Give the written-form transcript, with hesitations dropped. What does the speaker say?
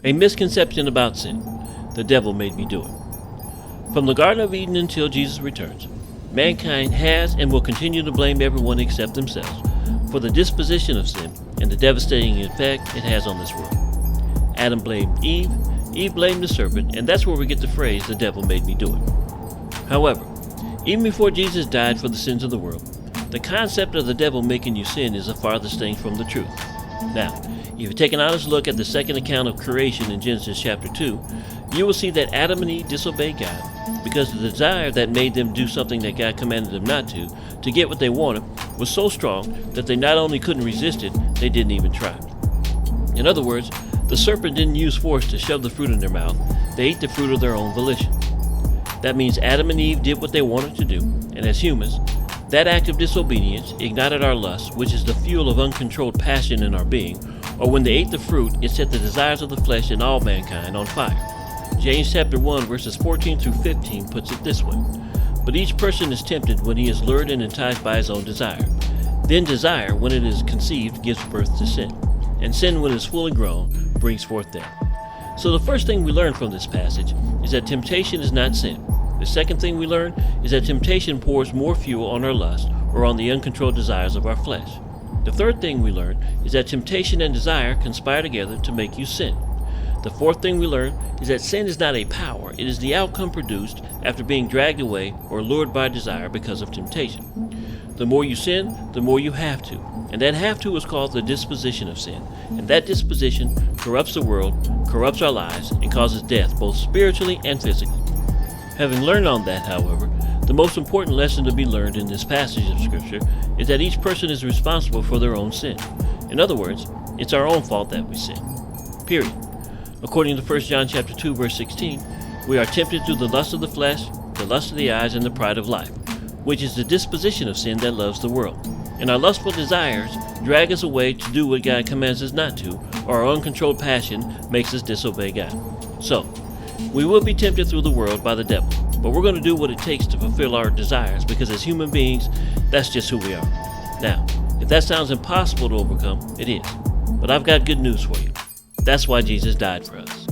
A misconception about sin. The devil made me do it. From the Garden of Eden until Jesus returns, mankind has and will continue to blame everyone except themselves for the disposition of sin and the devastating effect it has on this world. Adam blamed Eve, Eve blamed the serpent, and that's where we get the phrase, the devil made me do it. However, even before Jesus died for the sins of the world, the concept of the devil making you sin is the farthest thing from the truth. Now, if you take an honest look at the second account of creation in Genesis chapter 2, you will see that Adam and Eve disobeyed God because the desire that made them do something that God commanded them not to get what they wanted, was so strong that they not only couldn't resist it, they didn't even try. In other words, the serpent didn't use force to shove the fruit in their mouth, they ate the fruit of their own volition. That means Adam and Eve did what they wanted to do, and as humans, that act of disobedience ignited our lust, which is the fuel of uncontrolled passion in our being, or when they ate the fruit, it set the desires of the flesh in all mankind on fire. James chapter 1 verses 14 through 15 puts it this way: But each person is tempted when he is lured and enticed by his own desire. Then desire, when it is conceived, gives birth to sin. And sin, when it is fully grown, brings forth death. So the first thing we learn from this passage is that temptation is not sin. The second thing we learn is that temptation pours more fuel on our lust or on the uncontrolled desires of our flesh. The third thing we learn is that temptation and desire conspire together to make you sin. The fourth thing we learn is that sin is not a power, it is the outcome produced after being dragged away or lured by desire because of temptation. The more you sin, the more you have to, and that have to is called the disposition of sin, and that disposition corrupts the world, corrupts our lives, and causes death both spiritually and physically. Having learned on that, however, the most important lesson to be learned in this passage of Scripture is that each person is responsible for their own sin. In other words, it's our own fault that we sin. Period. According to 1 John chapter 2, verse 16, we are tempted through the lust of the flesh, the lust of the eyes, and the pride of life, which is the disposition of sin that loves the world. And our lustful desires drag us away to do what God commands us not to, or our uncontrolled passion makes us disobey God. So, we will be tempted through the world by the devil, but we're going to do what it takes to fulfill our desires, because as human beings, that's just who we are. Now, if that sounds impossible to overcome, it is. But I've got good news for you. That's why Jesus died for us.